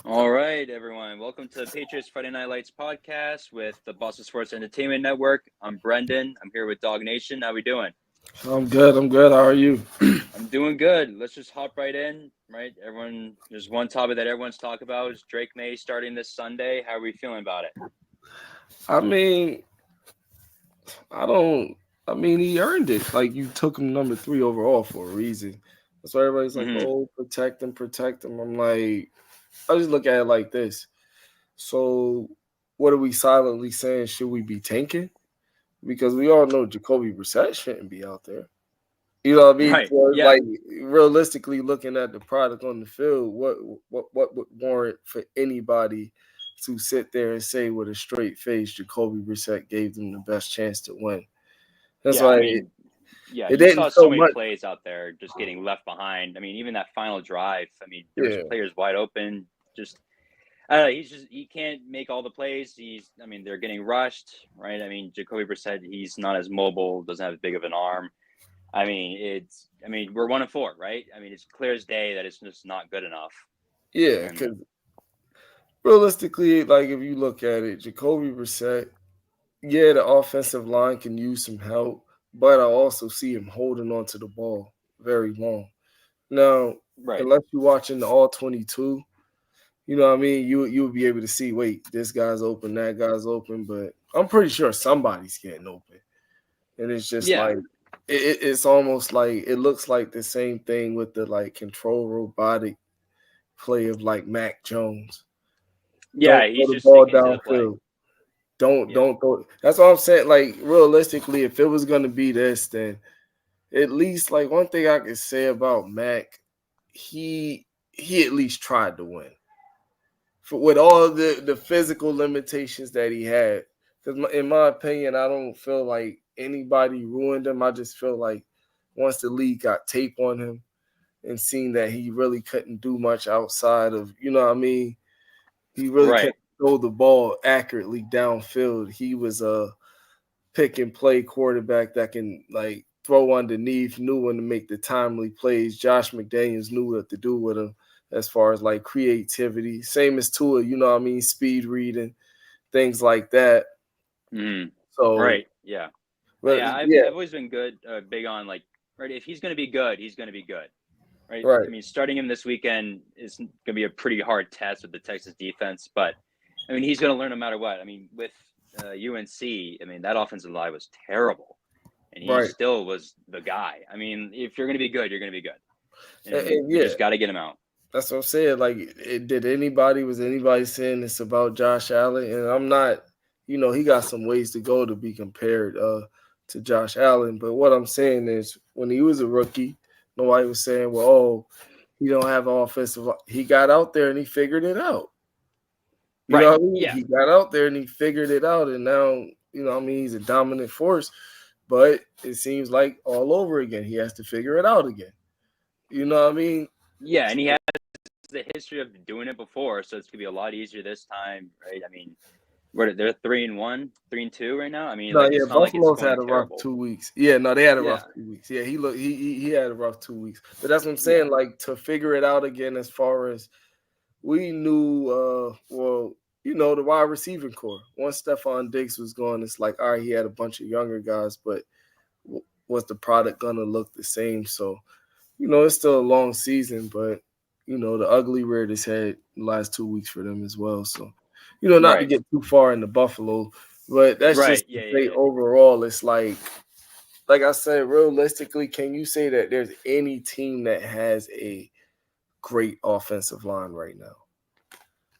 All right, everyone. Welcome to the Patriots Friday Night Lights podcast with the Boston Sports Entertainment Network. I'm Brendan. I'm here with Dog Nation. How we doing? I'm good. I'm good. How are you? I'm doing good. Let's just hop right in, right? There's one topic that everyone's talking about is Drake May starting this Sunday. How are we feeling about it? I mean, I don't. I mean, he earned it. Like you took him number 3 overall for a reason. That's why everybody's like, Mm-hmm. "Oh, protect him, protect him." I'm like, I just look at it like this. So, what are we silently saying? Should we be tanking? Because we all know Jacoby Brissett shouldn't be out there. You know what I mean? Right. So, Yeah. like realistically, looking at the product on the field, what would warrant for anybody to sit there and say with a straight face, Jacoby Brissett gave them the best chance to win? That's Yeah. I why mean, yeah, it you didn't saw so feel many much. plays out there just getting left behind. I mean, even that final drive, I mean, there was Yeah, players wide open. Just I don't know. He can't make all the plays. I mean, they're getting rushed, right? I mean, Jacoby Brissett, he's not as mobile, doesn't have as big of an arm. I mean, we're 1-4, right? I mean, it's clear as day that it's just not good enough. yeah. And Because realistically, like if you look at it, Jacoby Brissett, yeah, the offensive line can use some help, but I also see him holding on to the ball very long. Now, right, unless you're watching the all 22. You know what I mean? You would be able to see, wait, this guy's open, that guy's open, but I'm pretty sure somebody's getting open. And it's just yeah, like it's almost like it looks like the same thing with the like control robotic play of like Mac Jones. yeah, Don't throw he's the just ball sticking to the play. downfield. Don't Yeah, don't throw. That's what I'm saying. Like realistically, if it was gonna be this, then at least like one thing I could say about Mac, he at least tried to win. With all the physical limitations that he had. Because in my opinion, I don't feel like anybody ruined him. I just feel like once the league got tape on him and seen that he really couldn't do much outside of, you know what I mean? He really right. couldn't throw the ball accurately downfield. He was a pick and play quarterback that can like throw underneath, knew when to make the timely plays. Josh McDaniels knew what to do with him as far as like creativity. Same as Tua, you know what I mean, speed reading, things like that. Mm, So, right, yeah, but yeah. yeah, I've always been big on like, right. If he's gonna be good, he's gonna be good, right? I right. mean, starting him this weekend is gonna be a pretty hard test with the Texas defense, but I mean, he's gonna learn no matter what. I mean, with UNC, I mean, that offensive line was terrible. And he Right. still was the guy. I mean, if you're going to be good, you're going to be good, and And we yeah, just got to get him out. that's what I'm saying. Like, was anybody saying this about Josh Allen? And I'm not, he got some ways to go to be compared to Josh Allen. But what I'm saying is, when he was a rookie, nobody was saying, well, oh, he don't have offensive. He got out there and he figured it out. You know Right? what I mean? Yeah. He got out there and he figured it out, and now, what I mean, he's a dominant force. But it seems like all over again, he has to figure it out again. You know what I mean? Yeah, and he has the history of doing it before, so it's gonna be a lot easier this time, right? I mean, they're 3-1, 3-2 right now. I mean, No, like yeah, it's not like it's Buffalo's going had a rough terrible. 2 weeks. Yeah, no, they had a rough Yeah. 2 weeks. Yeah, he looked he had a rough 2 weeks. But that's what I'm Yeah. saying. Like to figure it out again, as far as we knew, well, the wide receiving core. Once Stephon Diggs was gone, it's like all right, he had a bunch of younger guys, but was the product gonna look the same? So it's still a long season, but the ugly reared its head the last 2 weeks for them as well. So, not to Right. get too far into Buffalo, but that's Right. just to Yeah. Yeah. say Yeah. overall, it's like I said, realistically, can you say that there's any team that has a great offensive line right now?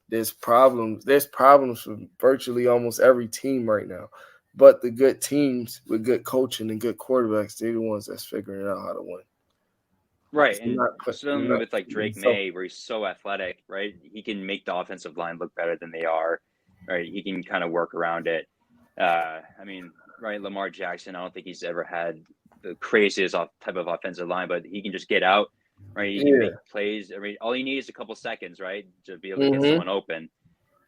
There's problems. There's problems for virtually almost every team right now. But the good teams with good coaching and good quarterbacks, they're the ones that's figuring out how to win. Right. It's And especially not with like putting Drake themselves. May, where he's so athletic, right? He can make the offensive line look better than they are, right? He can kind of work around it. I mean, right, Lamar Jackson, I don't think he's ever had the craziest type of offensive line, but he can just get out, right? He can make Yeah. plays. I mean, all you need is a couple seconds, right, to be able to get Hmm. someone open.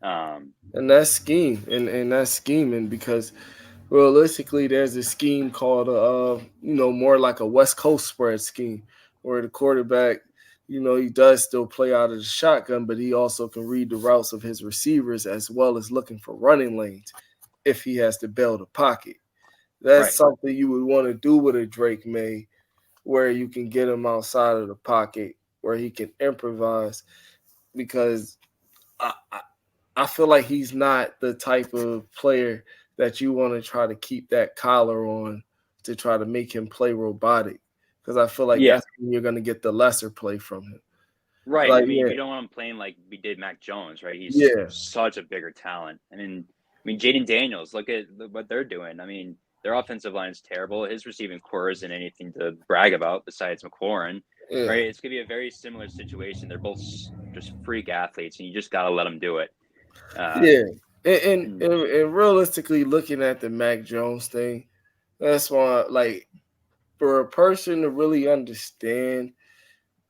Um, And that's scheme, and that's scheming because realistically, there's a scheme called more like a West Coast spread scheme, where the quarterback He does still play out of the shotgun, but he also can read the routes of his receivers as well as looking for running lanes if he has to bail the pocket. That's Right. something you would want to do with a Drake May, where you can get him outside of the pocket, where he can improvise. Because I feel like he's not the type of player that you want to try to keep that collar on to try to make him play robotic. Because I feel like Yeah. that's when you're going to get the lesser play from him. Right. I Like, mean, yeah, you don't want him playing like we did Mac Jones, right? He's yeah, such a bigger talent. I mean, Jaden Daniels. Look at what they're doing. I mean, their offensive line is terrible. His receiving core isn't anything to brag about besides McLaurin, yeah, right? It's gonna be a very similar situation. They're both just freak athletes, and you just gotta let them do it. Uh, yeah. And, and and, and realistically, looking at the Mac Jones thing, that's why, like, for a person to really understand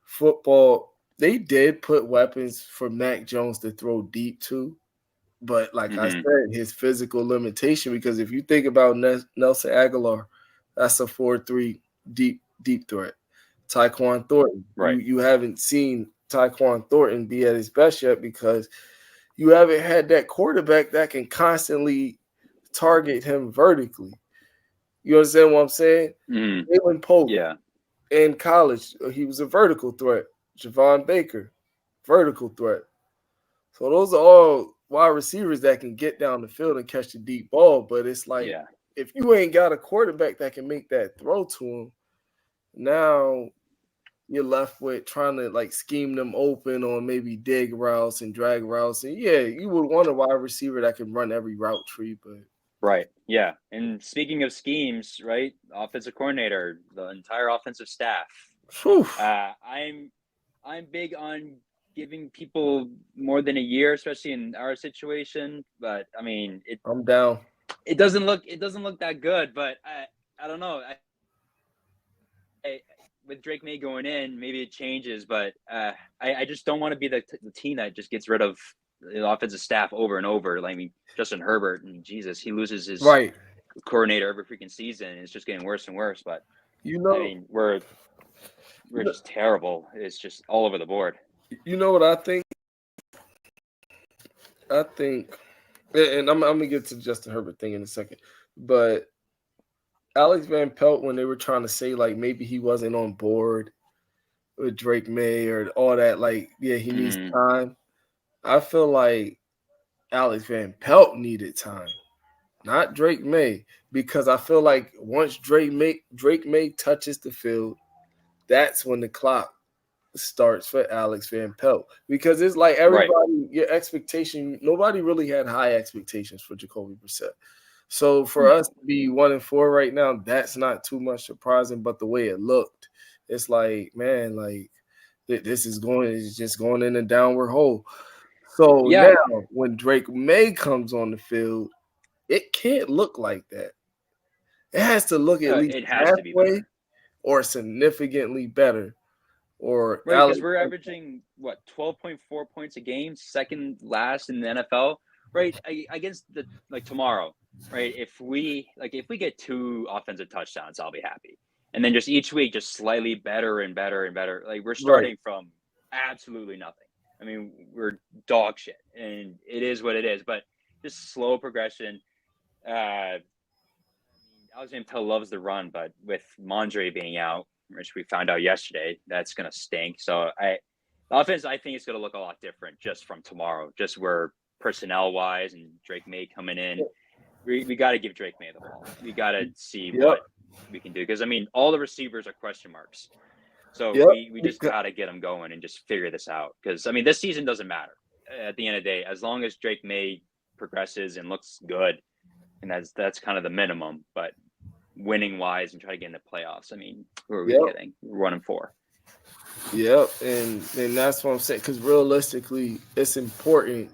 football, they did put weapons for Mac Jones to throw deep to. But like I mm-hmm, said, his physical limitation, because if you think about Nelson Aguilar, that's a 4-3 deep threat. Tyquan Thornton, you right, you haven't seen Tyquan Thornton be at his best yet because you haven't had that quarterback that can constantly target him vertically. You understand what I'm saying? mm-hmm, Jalen Pope yeah, in college, he was a vertical threat. Javon Baker, vertical threat. So those are all wide receivers that can get down the field and catch the deep ball. But it's like yeah, if you ain't got a quarterback that can make that throw to him, now you're left with trying to like scheme them open on maybe dig routes and drag routes. And yeah, you would want a wide receiver that can run every route tree, but right, yeah. And speaking of schemes, right, offensive coordinator, the entire offensive staff. whew, Uh, I'm I'm big on giving people more than a year, especially in our situation. But I mean, it I'm down. it doesn't look that good. But I don't know. With Drake May going in, maybe it changes. But I just don't want to be the team that just gets rid of the offensive staff over and over. Like, I mean, Justin Herbert, and Jesus, he loses his Right. coordinator every freaking season. And it's just getting worse and worse. But You I know, mean, we're just terrible. It's just all over the board. you know what I think? I think, and I'm gonna get to the Justin Herbert thing in a second, but Alex Van Pelt, when they were trying to say like maybe he wasn't on board with Drake May or all that, like yeah, he needs Mm, time. I feel like Alex Van Pelt needed time, not Drake May, because I feel like once Drake May touches the field, that's when the clock starts for Alex Van Pelt. Because it's like right. everybody, your expectation, nobody really had high expectations for Jacoby Brissett. So for No. us to be 1-4 right now, that's not too much surprising. But the way it looked, it's like, man, like this is just going in a downward hole. So Yeah, now when Drake May comes on the field, it can't look like that. It has to look at least it has to be halfway better, or significantly better. Or right? Because Alex, we're averaging what 12.4 points a game, second last in the NFL, right? Against the like tomorrow, right? If we get two offensive touchdowns, I'll be happy. And then just each week, just slightly better and better and better. Like we're right? starting from absolutely nothing. I mean, we're dog shit, and it is what it is. But just slow progression. Alex Tell loves the run, but with Mondre being out, which we found out yesterday, that's going to stink. So the offense, I think, is going to look a lot different just from tomorrow, just where personnel wise and Drake May coming in. We got to give Drake May the ball. We got to see Yep, what we can do. Because, I mean, all the receivers are question marks. So yep. we just got to get them going and just figure this out. Because, I mean, this season doesn't matter at the end of the day. As long as Drake May progresses and looks good, and that's kind of the minimum. But winning wise and try to get in the playoffs. I mean, who are we Yep. kidding? We're 1-4. Yep, and that's what I'm saying. Because realistically, it's important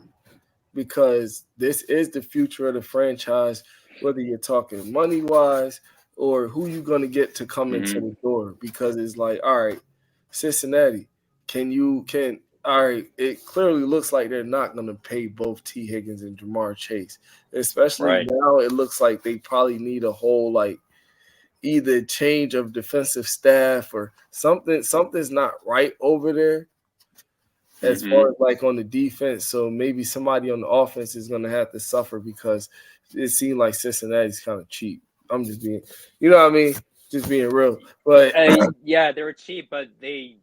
because this is the future of the franchise. Whether you're talking money wise or who you going to get to come into Mm-hmm. the door, because it's like, all right, Cincinnati, can all right. It clearly looks like they're not going to pay both T Higgins and Jamar Chase, especially Right. now. It looks like they probably need a whole like either change of defensive staff or something's not right over there as Mm-hmm. far as like on the defense. So maybe somebody on the offense is going to have to suffer because it seemed like Cincinnati's kind of cheap. I'm just being, you know what I mean? Just being real. But Yeah, they were cheap, but they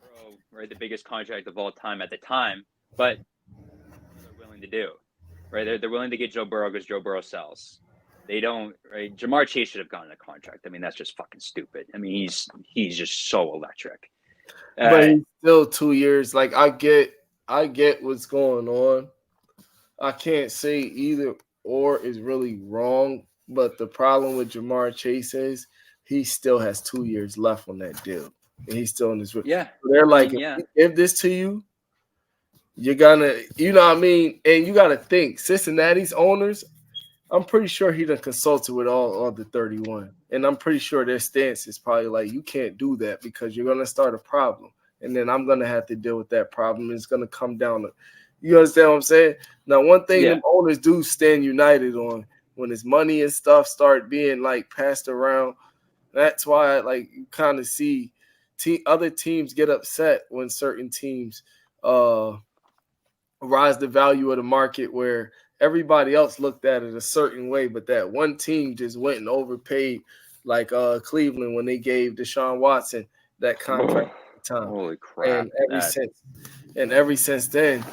Burrow, right, the biggest contract of all time at the time. But that's what they're willing to do, right? They're willing to get Joe Burrow because Joe Burrow sells. They don't, right? Jamar Chase should have gotten a contract. I mean, that's just fucking stupid. I mean, he's just so electric. but he's still 2 years. Like I get what's going on. I can't say either or is really wrong. But the problem with Jamar Chase is he still has 2 years left on that deal. And he's still in this. Yeah, They're I like, mean, if yeah, we give this to you, you're gonna, you know what I mean? And you gotta think, Cincinnati's owners, I'm pretty sure he done consulted with all the 31. And I'm pretty sure their stance is probably like, you can't do that because you're gonna start a problem. And then I'm gonna have to deal with that problem. It's gonna come down to, you understand what I'm saying? Now, one thing yeah, them owners do stand united on when his money and stuff start being like passed around. That's why like you kind of see other teams get upset when certain teams rise the value of the market where everybody else looked at it a certain way, but that one team just went and overpaid, like Cleveland when they gave Deshaun Watson that contract at the time. holy crap, And that, ever since then,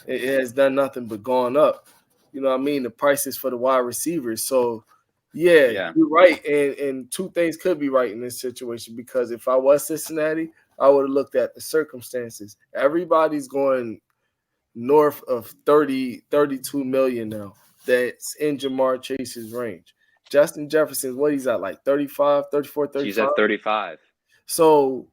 it has done nothing but gone up. You know what I mean? The prices for the wide receivers. So yeah, yeah, you're right. And two things could be right in this situation because if I was Cincinnati, I would have looked at the circumstances. Everybody's going north of 30, 32 million now. That's in Jamar Chase's range. Justin Jefferson's what he's at, like 35, 34, he's 35. at 35. So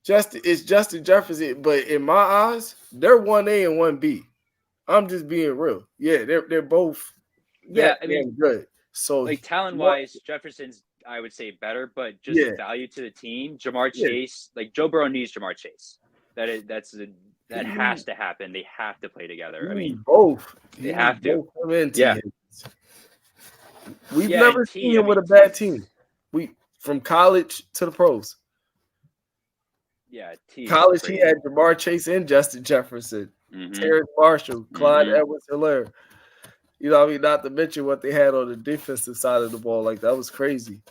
it's Justin Jefferson, but in my eyes, they're 1A and 1B. I'm just being real. Yeah, they're both Yeah, that I mean, damn good. So like talent wise, Jefferson's I would say better, but just yeah, value to the team. Jamar yeah. Chase, like Joe Burrow needs Jamar Chase. That has to happen. They have to play together. I He mean, need both. they He have need to. both him and T. Yeah, Higgins. We've yeah, and never seen T. I him with mean, a bad T's. team. We from college to the pros. Yeah, T's College, he crazy. had Jamar Chase and Justin Jefferson, Mm-hmm. Terrence Marshall, Clyde Mm-hmm. Edwards-Helaire. You know what I mean? Not to mention what they had on the defensive side of the ball. Like, that was crazy.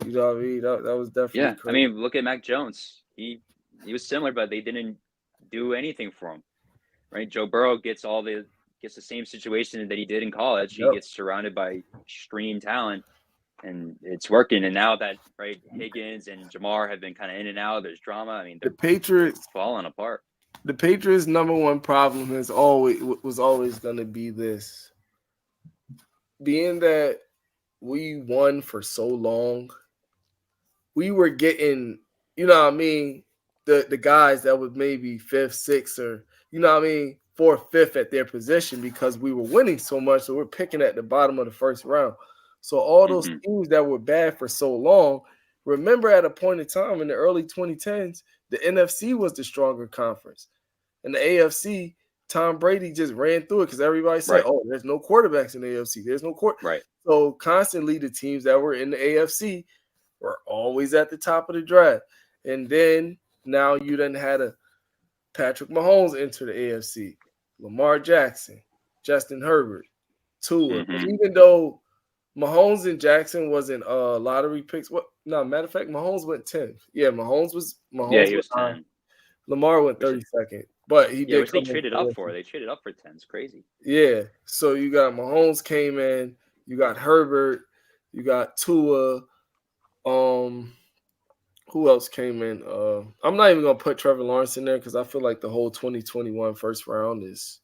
You know what I mean? That was definitely Yeah, I crazy. mean, look at Mac Jones. He was similar, but they didn't do anything for him. Right? Joe Burrow gets the same situation that he did in college. He Yep. gets surrounded by extreme talent, and it's working. And now that right, Higgins and Jamar have been kind of in and out. There's drama. I mean, The they're Patriots, falling apart. the Patriots' number one problem was always going to be this. Being that we won for so long, we were getting, you know what I mean, the guys that was maybe fifth, sixth, or you know what I mean, fourth, fifth at their position because we were winning so much. So we're picking at the bottom of the first round. So all those Mm-hmm. teams that were bad for so long, remember at a point in time in the early 2010s, the NFC was the stronger conference. And the AFC, Tom Brady just ran through it because everybody said, Right. oh, there's no quarterbacks in the AFC. There's no quarter. Right. So constantly the teams that were in the AFC were always at the top of the draft. And then now you done had a Patrick Mahomes enter the AFC, Lamar Jackson, Justin Herbert, Tua. Mm-hmm. Even though Mahomes and Jackson wasn't lottery picks, matter of fact, Mahomes went 10th. Yeah, Mahomes Yeah, he went was 9. 10. Lamar went 32nd. But he Yeah, did which they come in traded up 4th. for. They traded up for 10. It's crazy. Yeah. So you got Mahomes came in, you got Herbert, you got Tua, who else came in? I'm not even gonna put Trevor Lawrence in there because I feel like the whole 2021 first round is.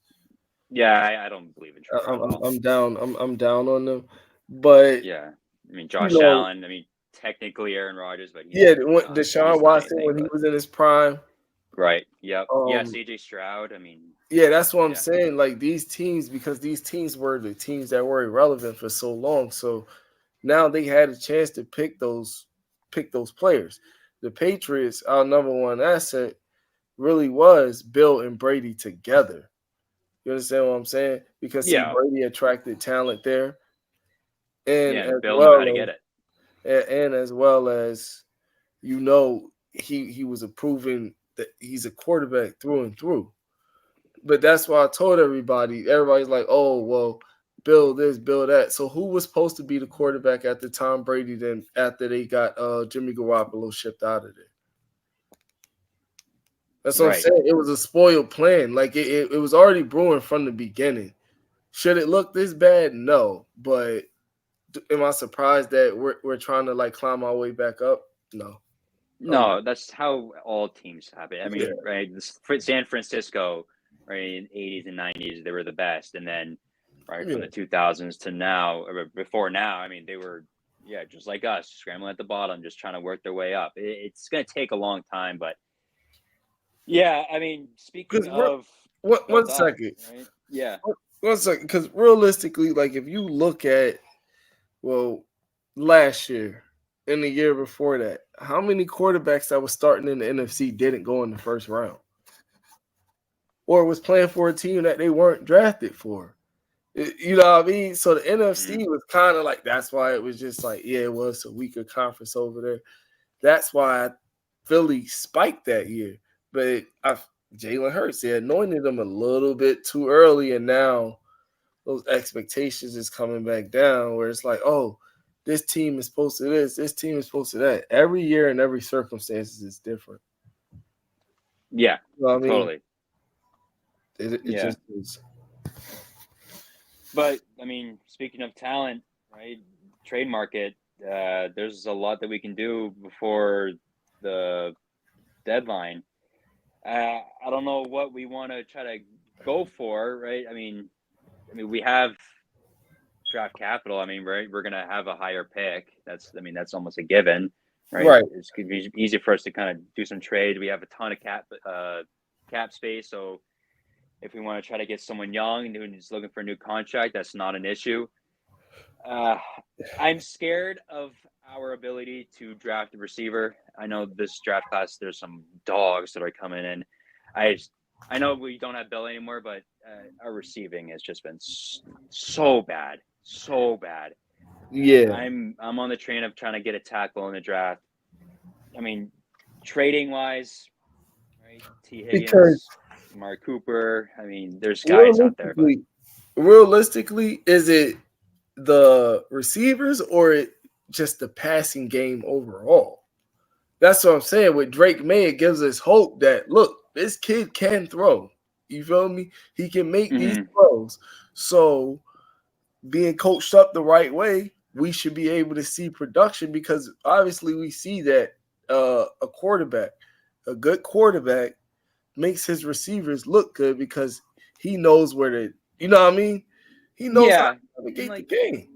Yeah, I don't believe in Trevor at all. I'm down. I'm down on them, but Yeah, I mean you Josh know, Allen. I mean technically Aaron Rodgers, but yeah, he Deshaun hasn't done Watson anything. when he But was in his prime. right, yep, yeah, Um, CJ Stroud. I mean, yeah, that's what I'm yeah, saying. Like these teams, because these teams were the teams that were irrelevant for so long. So now they had a chance to pick those players. The Patriots, our number one asset, really was Bill and Brady together. You understand what I'm saying? Because see, yeah, Brady attracted talent there, and yeah, as and Bill knew how to well get as it. and as well as he was a proven that he's a quarterback through and through. But that's why I told everybody. Everybody's like, "Oh, well, build this, build that." So who was supposed to be the quarterback after Tom Brady? Then after they got Jimmy Garoppolo shipped out of there. That's what I'm Right. saying. It was a spoiled plan. Like it was already brewing from the beginning. Should it look this bad? No. But am I surprised that we're trying to like climb our way back up? No. I'm not. No, that's how all teams have it. I Yeah. mean, right? San Francisco, right, in '80s and '90s, they were the best, and then, right, from Yeah. the 2000s to now, or before now, I mean, they were, yeah, just like us, scrambling at the bottom, just trying to work their way up. It's going to take a long time, but yeah, I mean, speaking Because of one build up, second. right? Yeah, One second. Because realistically, like if you look at well, last year and the year before that, how many quarterbacks that was starting in the NFC didn't go in the first round or was playing for a team that they weren't drafted for? You know what I mean? So the NFC hmm was kind of like that's why it was just like, yeah, it was a weaker conference over there. That's why Philly spiked that year. But Jalen Hurts, they anointed them a little bit too early, and now those expectations is coming back down where it's like, oh, this team is supposed to this team is supposed to that. Every year and every circumstances is different. yeah, You know what I mean? totally, It yeah. just is. But I mean, speaking of talent, right? Trade market. There's a lot that we can do before the deadline. I don't know what we want to try to go for, right? I mean, we have draft capital. I mean, right, we're gonna have a higher pick. That's almost a given, right? Right. It's gonna be easy for us to kind of do some trade. We have a ton of cap space, so if we want to try to get someone young who's looking for a new contract, that's not an issue. Uh, I'm scared of our ability to draft a receiver. I know this draft class, there's some dogs that are coming in. I I know we don't have Bill anymore, but our receiving has just been so bad, so bad. Yeah. I'm on the train of trying to get a tackle in the draft. I mean, trading wise, right? T. Because Higgins, Mark Cooper. I mean, there's guys out there, but realistically, realistically, is it the receivers or just the passing game overall? That's what I'm saying. With Drake May, it gives us hope that look, this kid can throw. You feel me? He can make these mm-hmm. throws. So being coached up the right way, we should be able to see production because obviously we see that a good quarterback, makes his receivers look good because he knows where to, you know what I mean? He knows how to Yeah, and navigate the like game.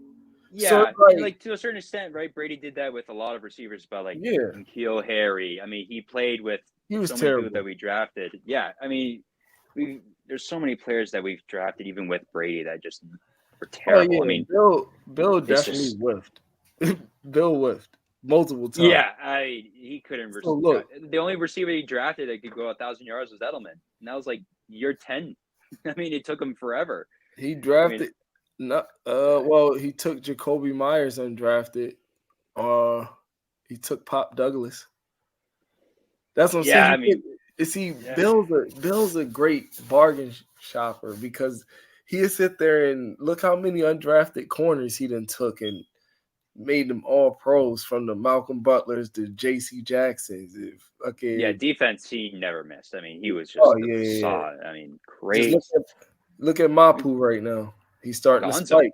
So yeah, it's and like, like to a certain extent, right? Brady did that with a lot of receivers, but like yeah, N'Keal Harry. I mean, he played with he was so many people terrible. that we drafted. Yeah, I mean, we there's so many players that we've drafted even with Brady that just were Oh terrible. I yeah, mean, Bill it's definitely just whiffed. Bill whiffed multiple times. yeah. He couldn't. So look, The only receiver he drafted that could go 1,000 yards was Edelman, and that was like year 10. I mean, it took him forever. he I mean, drafted not well, he took Jacoby Myers undrafted. Uh he took Pop Douglas. That's what I'm saying. yeah. I mean, See, yeah, Bill's a great bargain shopper because he'll sit there and look how many undrafted corners he done took and made them all pros from the Malcolm Butlers to J.C. Jacksons. If yeah. okay, Defense, he never missed. I mean, he was oh just the yeah, yeah, yeah. facade. I mean, Just crazy. look at Mapu right now. He's starting to Gonzo. spike.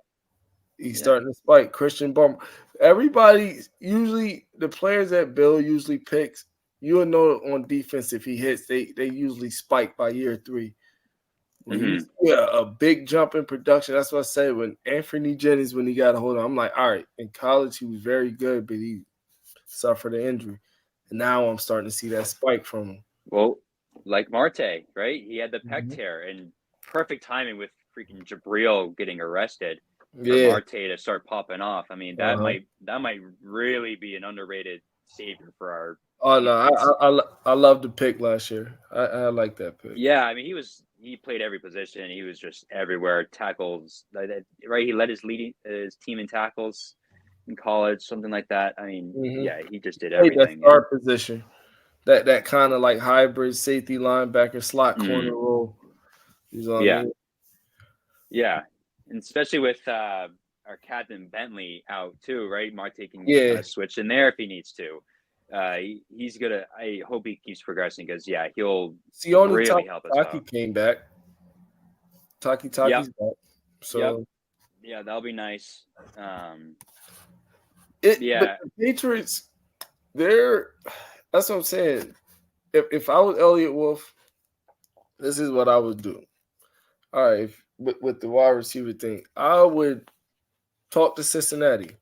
He's Yeah. starting to spike. Christian Bum. Everybody usually the players that Bill usually picks, you'll know on defense if he hits, they usually spike by year 3. When you hmm see a big jump in production, that's what I said when Anthony Jennings, when he got a hold of him, I'm like, all right, in college he was very good, but he suffered an injury. And now I'm starting to see that spike from him. Well, like Marte, right? He had the pec Mhm. tear and perfect timing with freaking Jabril getting arrested for Yeah. Marte to start popping off. I mean, Uh-huh. that might really be an underrated savior for our Oh no, defense. I love the pick last year. I like that pick. Yeah, I mean, he played every position. He was just everywhere. Tackles, right? He led his team in tackles. in college, something like that. I mean, Mm-hmm. yeah, he just did Played that everything. And star position, that kind of like hybrid safety linebacker slot corner mm, role. You know what I yeah, mean? yeah, and especially with our captain Bentley out too, right? Marte can kind Yeah. of switch in there if he needs to. He's gonna. I hope he keeps progressing because yeah, he'll Sione really help us Takitaki out. came back. Yep, Taki's back. yep, So yeah, that'll be nice. Um, but yeah. the Patriots, they're that's what I'm saying. If I was Elliott Wolf, this is what I would do. All right, with the wide receiver thing, I would talk to Cincinnati.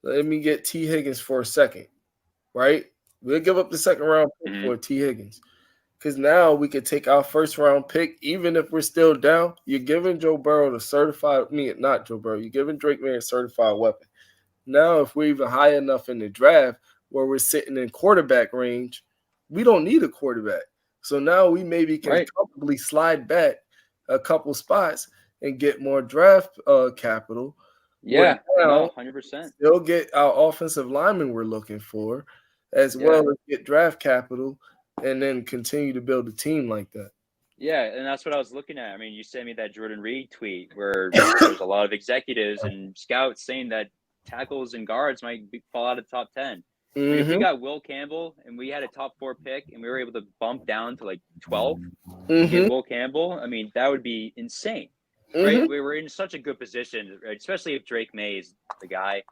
Let me get T. Higgins for a second, right? We'll give up the second round pick Mm-hmm. for T. Higgins. Because now we could take our first round pick, even if we're still down. You're giving Joe Burrow the certified, not Joe Burrow, you're giving Drake May a certified weapon. Now, if we're even high enough in the draft where we're sitting in quarterback range, we don't need a quarterback. So now we maybe can Right. comfortably slide back a couple spots and get more draft capital. Where Yeah. No. now 100%. still get our offensive lineman we're looking for, as Yeah. well as get draft capital, and then continue to build a team like that. Yeah, and that's what I was looking at. I mean, you sent me that Jordan Reed tweet where there's a lot of executives and scouts saying that tackles and guards might fall out of the top 10. I mean, if we Mm-hmm. got Will Campbell and we had a top 4 pick and we were able to bump down to like 12 and get Mm-hmm. Will Campbell, I mean, that would be insane, right? Mm-hmm. We were in such a good position, right? Especially if Drake May is the guy,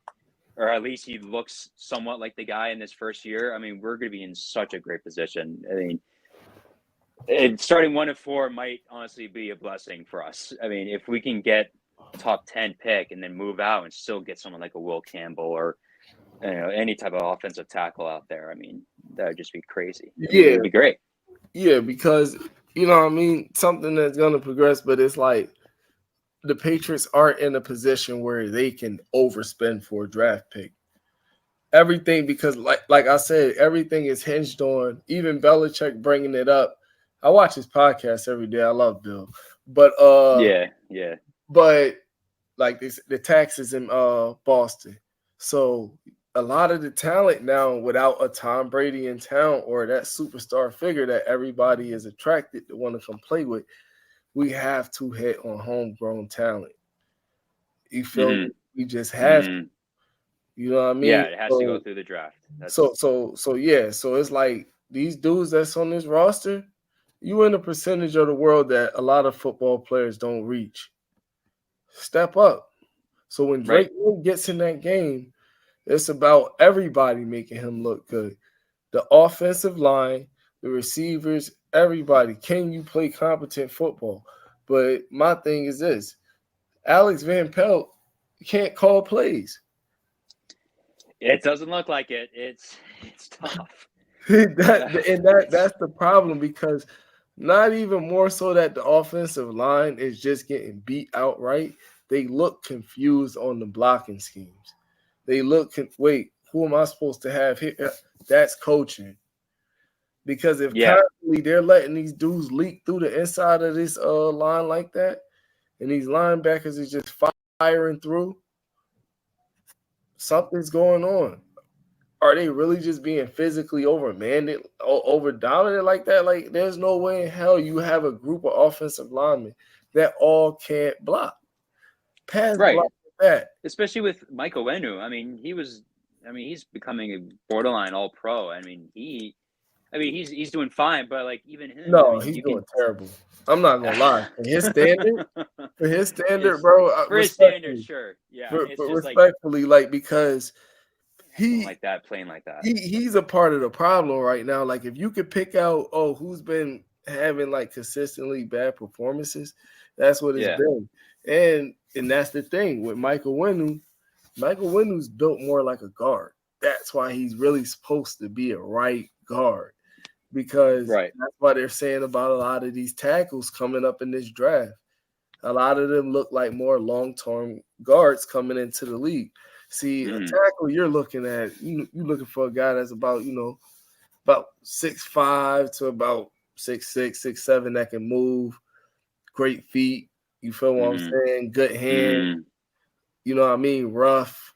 or at least he looks somewhat like the guy in this first year. I mean, we're going to be in such a great position. I mean, starting 1-4 might honestly be a blessing for us. I mean, if we can get top 10 pick and then move out and still get someone like a Will Campbell or any type of offensive tackle out there, I mean, that would just be crazy. I mean, it Yeah, would be great. yeah, because you know what I mean, something that's gonna progress, but it's like the Patriots aren't in a position where they can overspend for a draft pick. Everything because like I said, everything is hinged on even Belichick bringing it up. I watch his podcast every day. I love Bill, but Yeah, yeah, but like this, the taxes in Boston. So a lot of the talent now, without a Tom Brady in town or that superstar figure that everybody is attracted to want to come play with, we have to hit on homegrown talent. You feel me? mm-hmm, We just have to. mm-hmm. You know what I Yeah, mean? it has to go So through the draft. so That's so so yeah. So it's like these dudes that's on this roster, you in a percentage of the world that a lot of football players don't reach. Step up. So when right. Drake gets in that game, it's about everybody making him look good. The offensive line, the receivers, everybody. Can you play competent football? But my thing is this: Alex Van Pelt can't call plays. It doesn't look like it. It's tough. That's the problem because not even more so that the offensive line is just getting beat outright. They look confused on the blocking schemes. They look wait, who am I supposed to have here? That's coaching. Because if Yeah, constantly they're letting these dudes leak through the inside of this line like that, and these linebackers is just firing through, something's going on. Are they really just being physically overmanned, over dominant like that? Like, there's no way in hell you have a group of offensive linemen that all can't block, pass right. block like that. Especially with Michael Wenu. I mean, he's becoming a borderline all pro. I mean, he's doing fine, but like even him, I No, mean, he's you doing can. terrible. I'm not gonna lie. For his standard, It's bro, for his standards, respectfully, sure. Yeah, for, it's for just like respectfully, like because something he like that, playing like that. he's a part of the problem right now. Like if you could pick out, who's been having like consistently bad performances, that's what it's Yeah. been. And that's the thing with Michael Winu. Michael Winu's built more like a guard. That's why he's really supposed to be a right guard. Because Right. that's what they're saying about a lot of these tackles coming up in this draft. A lot of them look like more long-term guards coming into the league. See, a Mm. tackle you're looking at, you're looking for a guy that's about, about 6'5" to about 6'6", 6'7" that can move, great feet. You feel what I'm Mm. saying? Good hand. Mm. You know what I mean? Rough.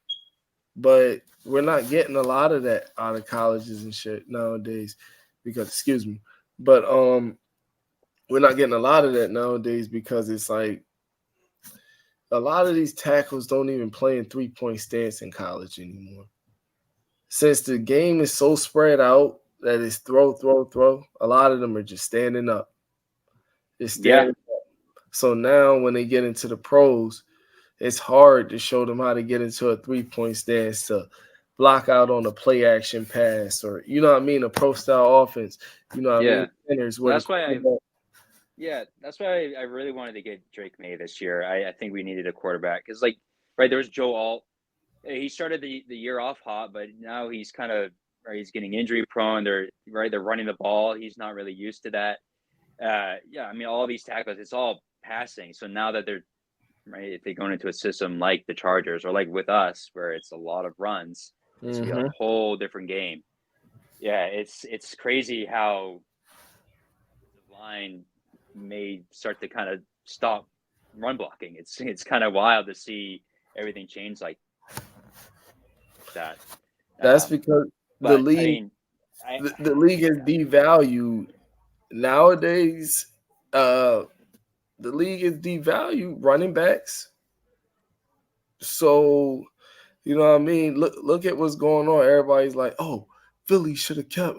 but we're not getting a lot of that out of colleges and shit nowadays. Because excuse me, but we're not getting a lot of that nowadays because it's like a lot of these tackles don't even play in 3-point stance in college anymore. Since the game is so spread out that it's throw, throw, throw, a lot of them are just standing up. Just Yeah, standing. So now when they get into the pros, it's hard to show them how to get into a 3-point stance to block out on a play action pass or you know what I mean, a pro style offense. You know what I mean? yeah. Centers Well, where the quarterback. that's why I really wanted to get Drake May this year. I think we needed a quarterback because, like, right, there was Joe Alt. He started the year off hot, but now he's kind of right. He's getting injury prone. They're running the ball. He's not really used to that. Yeah, I mean, all these tackles, it's all passing. So now that they're right, if they go into a system like the Chargers or like with us, where it's a lot of runs, it's gonna be a Mm-hmm. whole different game. Yeah, it's crazy how the line may start to kind of stop run blocking. It's kind of wild to see everything change like that. That's because the But I league mean, I the league has devalued nowadays. Uh, the league has devalued running backs. So you know what I mean? Look at what's going on. Everybody's like, oh, Philly should have kept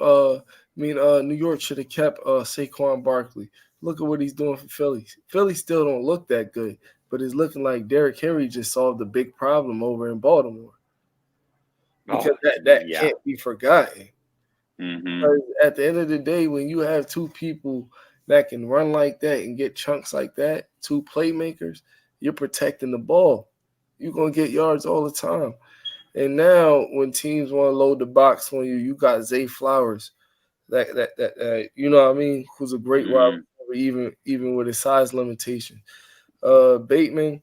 New York should have kept Saquon Barkley. Look at what he's doing for Philly. Philly still don't look that good, but it's looking like Derrick Henry just solved a big problem over in Baltimore. oh Because that yeah, can't be forgotten. mm-hmm. Because at the end of the day, when you have two people that can run like that and get chunks like that, two playmakers, you're protecting the ball. You're gonna get yards all the time. And now, when teams want to load the box on you, you got Zay Flowers, that you know what I mean, who's a great wide Mm-hmm. receiver, even with his size limitation. Bateman,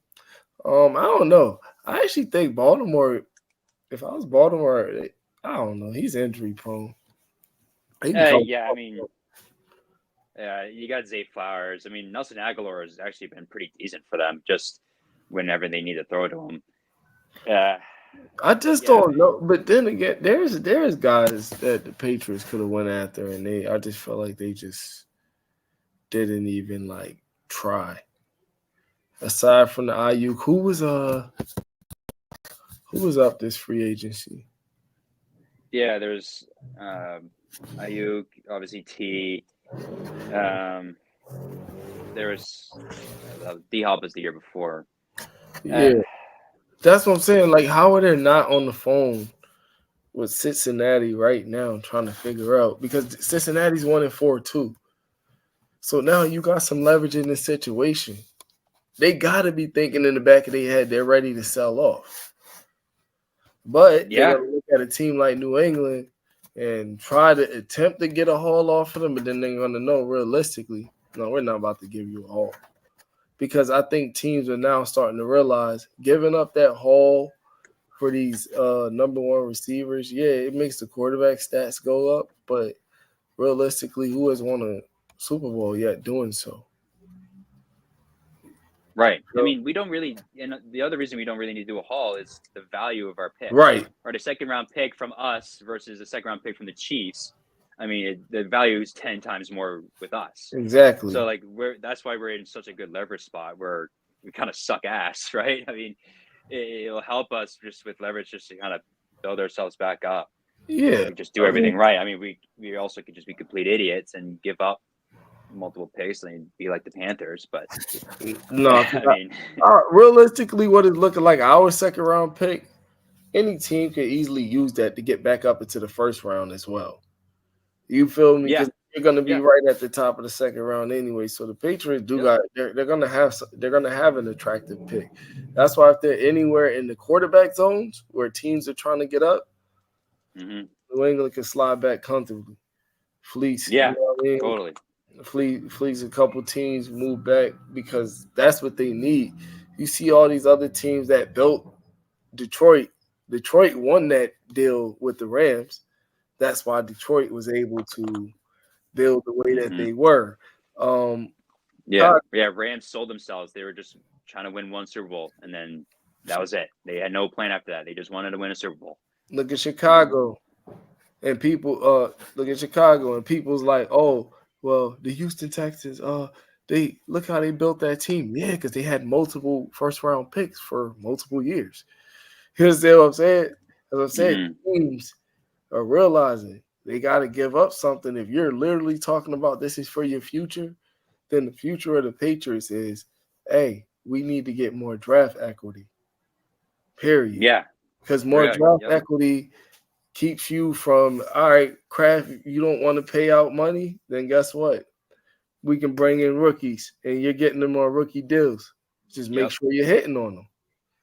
I don't know. I actually think Baltimore. If I was Baltimore, I don't know. He's injury prone. He can come. Yeah, I mean, you got Zay Flowers. I mean, Nelson Aguilar has actually been pretty decent for them, just whenever they need to throw to him. Uh, I just yeah, don't know. But then again, there's guys that the Patriots could have went after, and I just felt like they just didn't even like try. Aside from the IU, who was up this free agency? yeah. There's Ayuk, obviously T. Um, there was D Hop was the year before. Uh, Yeah, that's what I'm saying. Like, how are they not on the phone with Cincinnati right now, trying to figure out because Cincinnati's 1-4 too. So now you got some leverage in this situation. They got to be thinking in the back of their head they're ready to sell off, but they're yeah, gonna look at a team like New England and try to attempt to get a haul off of them, but then they're gonna know realistically, no, we're not about to give you a haul. Because I think teams are now starting to realize giving up that haul for these number one receivers, yeah, it makes the quarterback stats go up, but realistically, who has won a Super Bowl yet doing so? right. I So, mean, we don't really, and the other reason we don't really need to do a haul is the value of our pick, right, or the second round pick from us versus the second round pick from the Chiefs. I mean, the value is 10 times more with us. So exactly. like that's why we're in such a good leverage spot where we kind of suck ass, right? I mean, it'll help us just with leverage just to kind of build ourselves back up. If Yeah, we just do I mean, everything right. I mean, we also could just be complete idiots and give up multiple picks and be like the Panthers. But no, I mean, realistically, what it's looking like our second round pick, any team could easily use that to get back up into the first round as well. You feel me? yeah, Because you're going to be yeah, right at the top of the second round anyway. So the Patriots do yep, got they're going to have an attractive pick. That's why if they're anywhere in the quarterback zones where teams are trying to get up, mm-hmm. New England can slide back comfortably. Fleece, you Yeah, know what I mean? totally. Fleece a couple teams move back because that's what they need. You see all these other teams that built Detroit. Detroit won that deal with the Rams. That's why Detroit was able to build the way that Mm-hmm. they were. Um, Yeah, Todd, yeah. Rams sold themselves. They were just trying to win one Super Bowl, and then That was it. They had no plan after that. They just wanted to win a Super Bowl. Look at And Chicago. And people look at Chicago and people's like, oh, well, the Houston Texans, they look how they built that team. Yeah, because they had multiple first round picks for multiple years. You understand what I'm saying? As I said, mm-hmm. teams are realizing they got to give up something. If you're literally talking about this is for your future, then the future of the Patriots is, hey, we need to get more draft equity. Period. Yeah. Because Oh, more yeah. draft Yep. equity keeps you from, all right, Kraft, you don't want to pay out money, then guess what? We can bring in rookies and you're getting them on rookie deals. Just make Yep. sure you're hitting on them.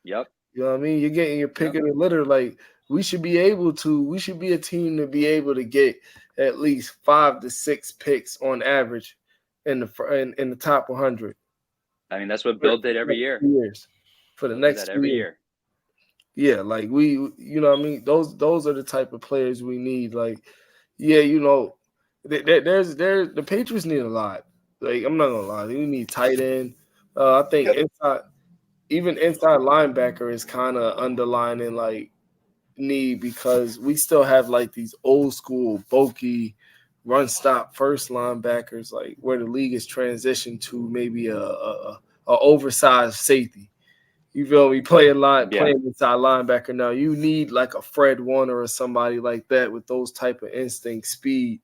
Yep. You know what I mean? You're getting your pick Yep. of the litter. Like we should be a team to be able to get at least 5 to 6 picks on average in the top 100 I mean, that's what for Bill did the every next year. 2 years. For the Bill did next that two every years. year. Yeah, like we, you know what I mean? Those are the type of players we need. Like, yeah, you know, there's the Patriots need a lot. Like, I'm not gonna lie, we need tight end. I think inside linebacker is kind of underlining like need because we still have like these old school bulky run stop first linebackers, like where the league is transitioned to maybe a oversized safety. You feel me? Yeah. Playing inside linebacker now. You need like a Fred Warner or somebody like that with those type of instinct, speed.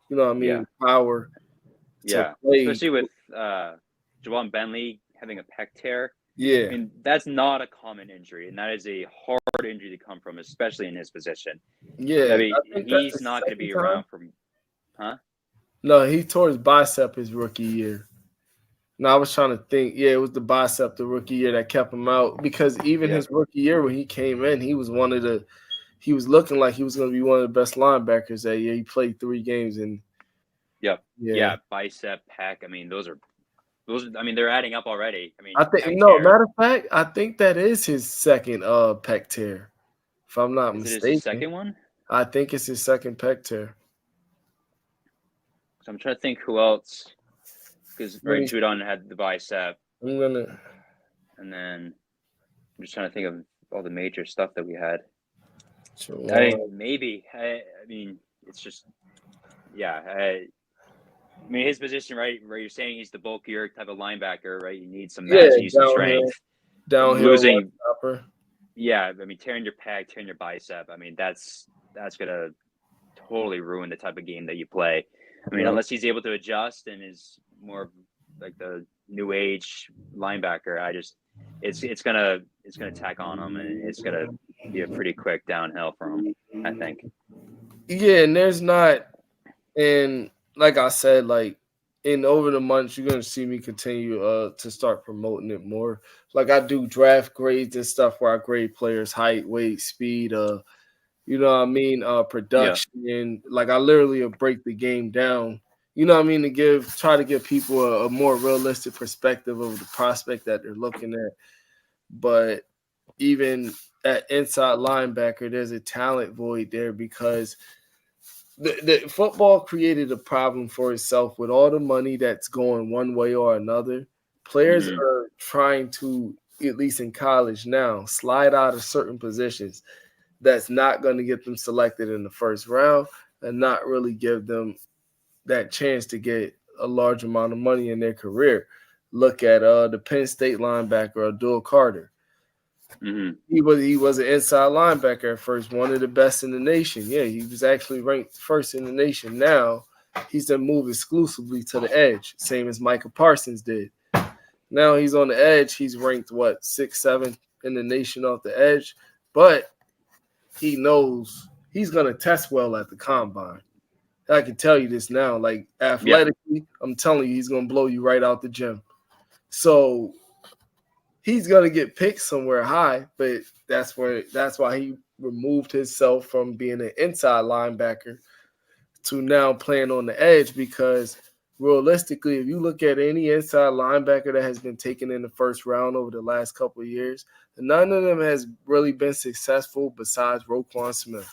You know what I Yeah. mean? Power to Yeah. play. Especially with Jawan Bentley having a pec tear. I Yeah, mean, that's not a common injury, and that is a hard injury to come from, especially in his position. I yeah. mean, I think that's the he's not going to second be time. around for, huh? No, he tore his bicep his rookie year. No, I was trying to think. Yeah, it was the bicep the rookie year that kept him out because even Yep. his rookie year when he came in, he was one of the. He was looking like he was going to be one of the best linebackers that year. He played 3 games and Yep. yeah. Yeah. Bicep, pec. I mean, those. I mean, they're adding up already. I mean, I think pec no, tear. matter of fact, I think that is his second pec tear, if I'm not Is it his mistaken. second one? I think it's his second pec tear. So I'm trying to think who else, because Let right, me Judon had the bicep, I'm gonna and then I'm just trying to think of all the major stuff that we had. I Jawan. mean, maybe. I mean, it's just, yeah. I mean, his position, right, where you're saying he's the bulkier type of linebacker, right? You need some Yeah, mass, you need some strength. downhill run Losing, stopper. yeah. I mean, tearing your pec, tearing your bicep. I mean, that's gonna totally ruin the type of game that you play. I mean, Yep. unless he's able to adjust and is more like the new age linebacker, it's gonna tack on him and it's gonna be a pretty quick downhill for him, I think. Yeah, and there's not and like I said, like in over the months, you're gonna see me continue to start promoting it more. Like I do draft grades and stuff where I grade players' height, weight, speed, you know what I mean, Yeah. production. Like I literally will break the game down. You know what I mean, to try to give people a more realistic perspective of the prospect that they're looking at. But even at inside linebacker, there's a talent void there because the football created a problem for itself with all the money that's going one way or another. Players Mm-hmm. are trying to, at least in college now, slide out of certain positions that's not going to get them selected in the first round and not really give them that chance to get a large amount of money in their career. Look at the Penn State linebacker Abdul Carter. Mm-hmm. He was an inside linebacker at first, one of the best in the nation. Yeah, he was actually ranked first in the nation. Now he's done moved exclusively to the edge, same as Micah Parsons did. Now he's on the edge. He's ranked what 6, 7 in the nation off the edge, but he knows he's gonna test well at the combine. I can tell you this now. Like Yeah. athletically, I'm telling you, he's gonna blow you right out the gym. So he's gonna get picked somewhere high, but that's why he removed himself from being an inside linebacker to now playing on the edge because realistically, if you look at any inside linebacker that has been taken in the first round over the last couple of years, none of them has really been successful besides Roquan Smith.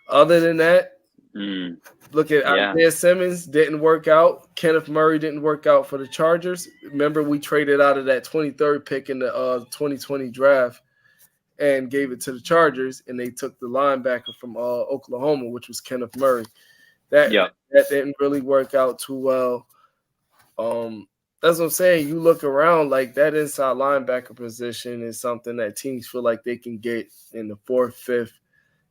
Other than that, Look at Yeah. Isaiah Simmons, didn't work out. Kenneth Murray didn't work out for the Chargers. Remember, we traded out of that 23rd pick in the 2020 draft and gave it to the Chargers, and they took the linebacker from Oklahoma, which was Kenneth Murray. That Yep. that didn't really work out too well. That's what I'm saying. You look around, like that inside linebacker position is something that teams feel like they can get in the fourth, fifth,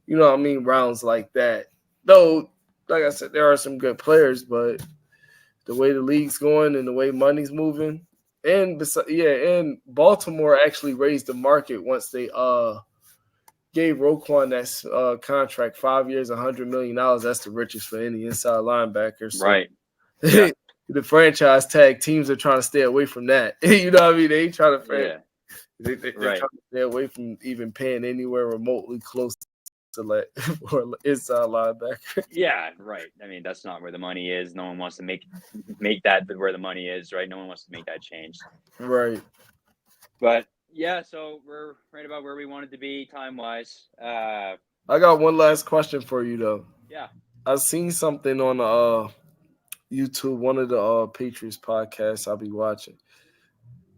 rounds like that. Though, like I said, there are some good players, but the way the league's going and the way money's moving, and and Baltimore actually raised the market once they gave Roquan that contract, 5 years, $100 million. That's the richest for any inside linebacker. So Right. Yeah. the franchise tag teams are trying to stay away from that. You know what I mean? They trying to Yeah. they're Right. trying to stay away from even paying anywhere remotely close to let for inside linebacker. Yeah. Right. I mean, that's not where the money is. No one wants to make that where the money is, right? No one wants to make that change. Right. But yeah, so we're right about where we wanted to be time wise. I got one last question for you though. Yeah. I've seen something on YouTube, one of the Patriots podcasts I'll be watching.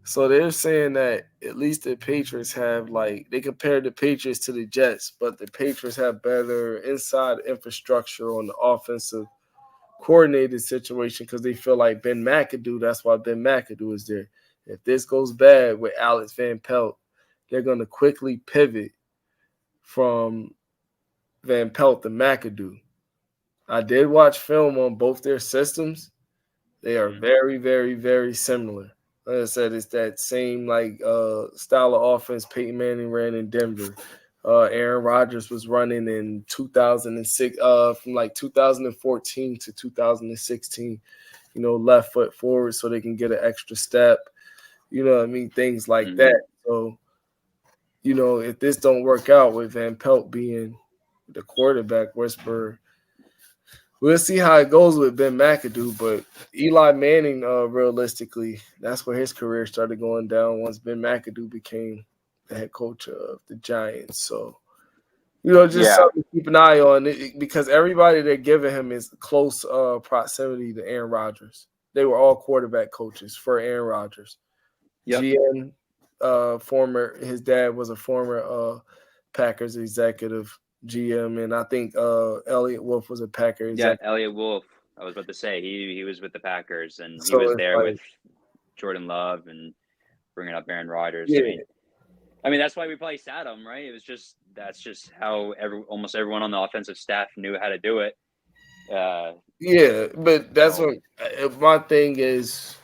So they're saying that at least the Patriots have, like, they compared the Patriots to the Jets, but the Patriots have better inside infrastructure on the offensive coordinated situation because they feel like Ben McAdoo. That's why Ben McAdoo is there. If this goes bad with Alex Van Pelt, they're going to quickly pivot from Van Pelt to McAdoo. I did watch film on both their systems. They are very, very, very similar. Like I said, it's that same style of offense Peyton Manning ran in Denver. Aaron Rodgers was running in 2006, from like 2014 to 2016. Left foot forward so they can get an extra step. You know what I mean? Things like that. So, if this don't work out with Van Pelt being the quarterback whisperer, we'll see how it goes with Ben McAdoo, but Eli Manning, realistically, that's where his career started going down once Ben McAdoo became the head coach of the Giants. So, something to keep an eye on because everybody they're giving him is close proximity to Aaron Rodgers. They were all quarterback coaches for Aaron Rodgers. Yep. GM, his dad was a former Packers executive. GM, and I think Elliott Wolf was a Packer executive. Yeah, Elliott Wolf. I was about to say he was with the Packers and he So was it's there like, with Jordan Love and bringing up Aaron Rodgers. yeah. I mean that's why we probably sat him, right? It was that's just how almost everyone on the offensive staff knew how to do it. Yeah, but that's what my thing is.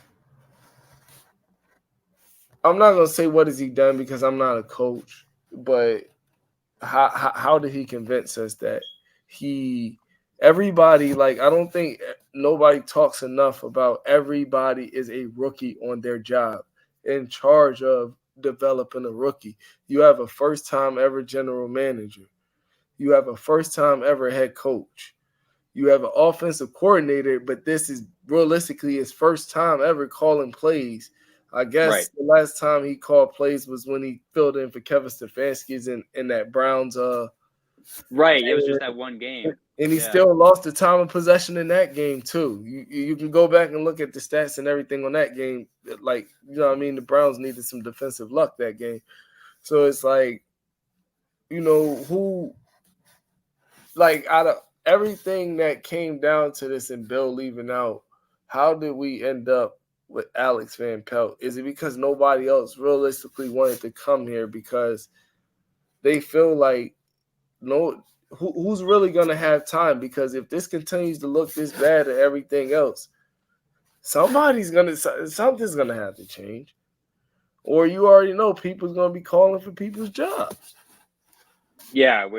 I'm not gonna say what has he done because I'm not a coach, but how did he convince us that everybody, like, I don't think nobody talks enough about everybody is a rookie on their job in charge of developing a rookie. You have a first time ever general manager. You have a first time ever head coach. You have an offensive coordinator, but this is realistically his first time ever calling plays. I guess the last time he called plays was when he filled in for Kevin Stefanski's in that Browns right. It was just that one game. And he still lost the time of possession in that game too. You can go back and look at the stats and everything on that game. Like, the Browns needed some defensive luck that game. So it's like, who, like, out of everything that came down to this and Bill leaving out, how did we end up with Alex Van Pelt? Is it because nobody else realistically wanted to come here because they feel like who's really going to have time? Because if this continues to look this bad and everything else, something's going to have to change. Or you already know people's going to be calling for people's jobs. Yeah,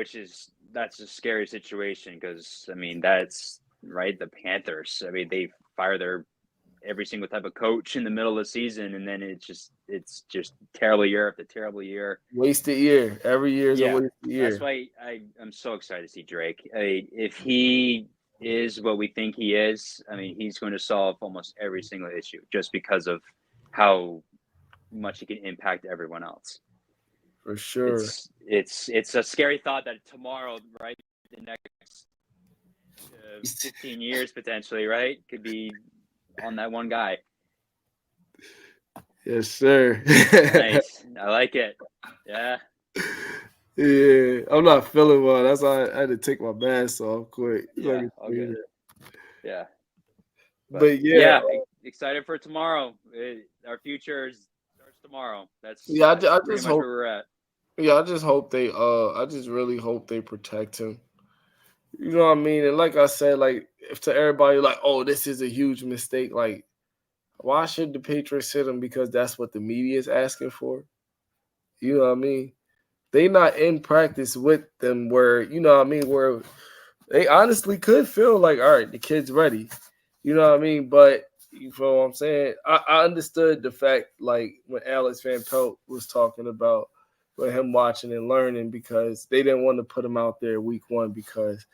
that's a scary situation because, I mean, that's right. The Panthers, I mean, they fire every single type of coach in the middle of the season, and then it's just terrible year after terrible year. Wasted year. Every year is a wasted year. That's why I'm so excited to see Drake. If he is what we think he is, I mean, he's going to solve almost every single issue just because of how much he can impact everyone else. For sure. It's a scary thought that tomorrow, right, the next 15 years potentially, right? Could be on that one guy. Yes, sir. Nice. I like it. Yeah. Yeah, I'm not feeling well. That's why I had to take my mask off quick so I Yeah. could All say good. that. Yeah. But But yeah, yeah, excited for tomorrow. Our future starts tomorrow. That's yeah, that's I pretty just much hope. where we're at. Yeah, I just hope they. I just really hope they protect him. You know what I mean? And like I said, like if to everybody, like, oh, this is a huge mistake. Like, why should the Patriots sit him? Because that's what the media is asking for. You know what I mean? They not in practice with them where you know what I mean, where they honestly could feel like, all right, the kid's ready. You know what I mean? But you feel what I'm saying? I understood the fact like when Alex Van Pelt was talking about with him watching and learning because they didn't want to put him out there week one because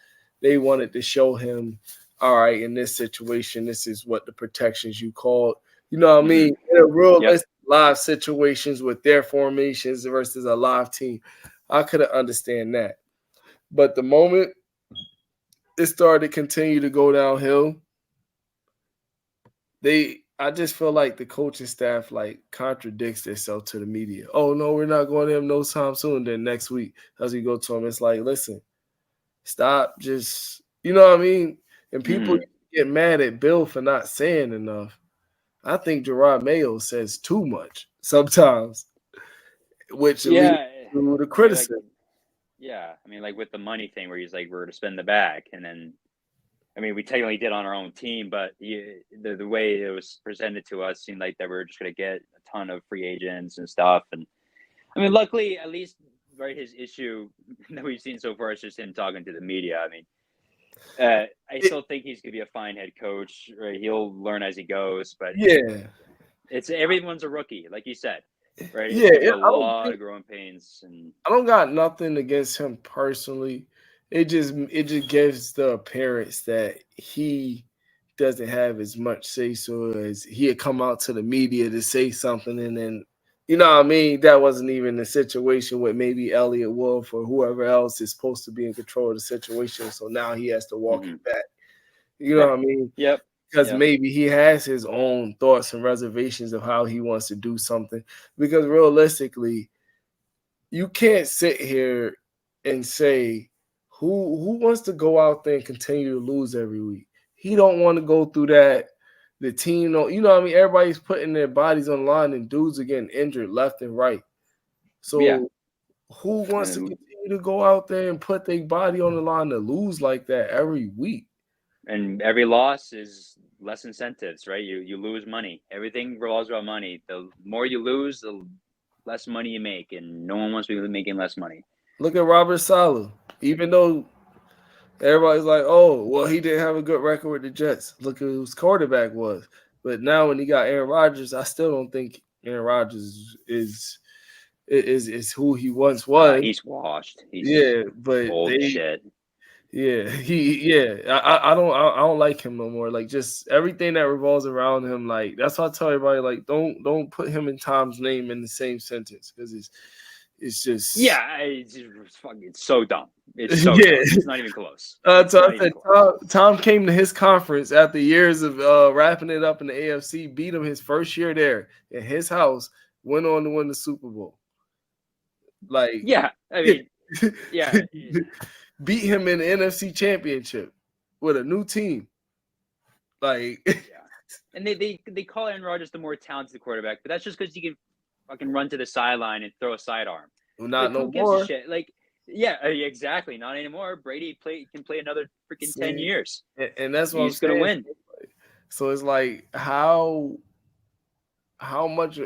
they wanted to show him, all right, in this situation, this is what the protections you called. You know what I Mm-hmm. mean? In a Yep. realistic live situations with their formations versus a live team, I could understand that. But the moment it started to continue to go downhill, I just feel like the coaching staff like contradicts itself to the media. Oh no, we're not going to him no time soon. Then next week, as we go to him, it's like, listen, stop, just you know what I mean. And people Mm-hmm. get mad at Bill for not saying enough. I think Gerard Mayo says too much sometimes, which leads Yeah. to the I mean, like, criticism. yeah. I mean, like with the money thing, where he's like, we're to spend the bag, and then I mean, we technically did on our own team, but the way it was presented to us seemed like that we were just going to get a ton of free agents and stuff. And I mean, luckily, at least right, his issue that we've seen so far is just him talking to the media. I mean, I It, still think he's going to be a fine head coach. Right? He'll learn as he goes, but yeah, it's everyone's a rookie, like you said. Right? It's yeah. going to be a I don't lot think of growing pains, and I don't got nothing against him personally. It just gives the appearance that he doesn't have as much say so as he had come out to the media to say something and then you know what I mean, that wasn't even the situation with maybe Elliot Wolf or whoever else is supposed to be in control of the situation. So now he has to walk mm-hmm. it back. You know Right? what I mean? Yep. Because Yep. maybe he has his own thoughts and reservations of how he wants to do something. Because realistically, you can't sit here and say who wants to go out there and continue to lose every week. He don't want to go through that. The team, don't, you know what I mean? Everybody's putting their bodies on the line, and dudes are getting injured left and right. Yeah. So who wants to And continue to go out there and put their body on the line to lose like that every week? and every loss is less incentives, right? You lose money. Everything revolves around money. The more you lose, the less money you make, and no one wants to be making less money. Look at Robert Saleh. Even though everybody's like, oh, well, he didn't have a good record with the Jets. Look at whose quarterback was. But now when he got Aaron Rodgers, I still don't think Aaron Rodgers is who he once was. He's washed. He's Yeah, but old they shit. I don't like him no more. Like just everything that revolves around him, like that's why I tell everybody, like don't put him and Tom's name in the same sentence because it's just Yeah, it's so dumb. It's so yeah. dumb. It's not even close. So It's I not even said close. Tom came to his conference after years of wrapping it up in the AFC, beat him his first year there in his house, went on to win the Super Bowl. Like Yeah, I mean, yeah, beat him in the NFC Championship with a new team. Like yeah. And they call Aaron Rodgers the more talented quarterback, but that's just because he can fucking run to the sideline and throw a sidearm. not Like, no who gives a more. shit? Like, yeah, exactly. Not anymore. Brady can play another freaking 10 See, years. and that's what I'm He's gonna saying. win. So it's like how much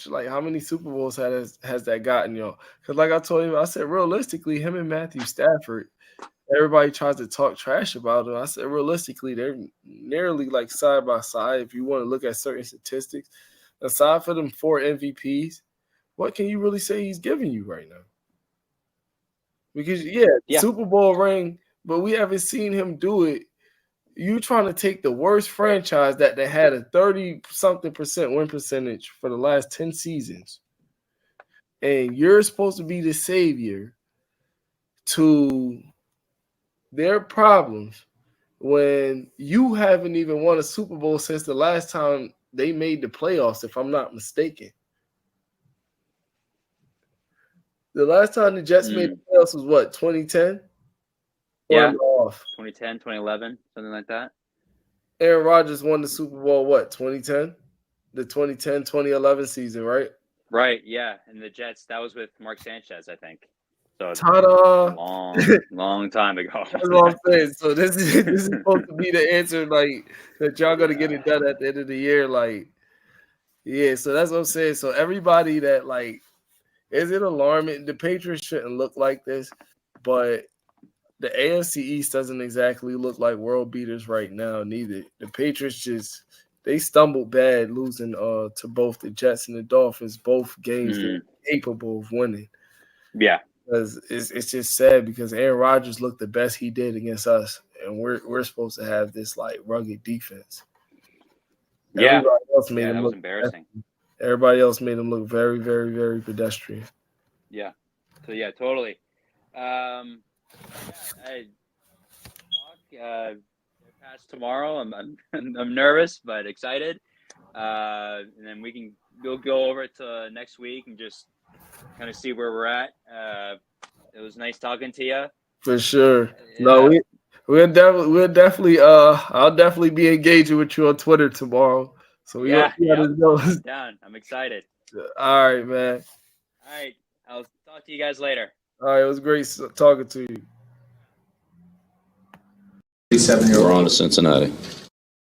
like how many Super Bowls has that gotten y'all? Because like I told you, I said realistically, him and Matthew Stafford, everybody tries to talk trash about him. I said realistically, they're nearly like side by side. If you want to look at certain statistics, aside for them 4 MVPs, what can you really say he's giving you right now? Because yeah, Yeah, Super Bowl ring, but we haven't seen him do it. You trying to take the worst franchise that they had a 30 something percent win percentage for the last 10 seasons, and you're supposed to be the savior to their problems. when you haven't even won a Super Bowl since the last time they made the playoffs, if I'm not mistaken. The last time the Jets made the playoffs was what, 2010? Yeah, 2010, 2011, something like that. Aaron Rodgers won the Super Bowl, what, 2010? The 2010-2011 season, right? Right, yeah. And the Jets, that was with Mark Sanchez, I think. So Ta-da! long time ago. That's what I'm saying. So this is supposed to be the answer, like, that y'all gonna get it done at the end of the year. Like, yeah, so that's what I'm saying. So everybody that, like, is it alarming? The Patriots shouldn't look like this, but the AFC East doesn't exactly look like world beaters right now, neither. The Patriots they stumbled bad losing to both the Jets and the Dolphins, both games they're capable of winning. Yeah. Because it's just sad because Aaron Rodgers looked the best he did against us, and we're supposed to have this like rugged defense. Yeah. Everybody else made him that look was embarrassing. Everybody else made him look very, very, very pedestrian. Yeah. So yeah, totally. Past tomorrow. I'm nervous but excited. And then we'll go over it to next week and just kind of see where we're at. It was nice talking to you. For sure. No, we'll definitely I'll definitely be engaging with you on Twitter tomorrow. So I'm down. I'm excited. All right, man. All right. I'll talk to you guys later. All right, it was great talking to you. We're on to Cincinnati.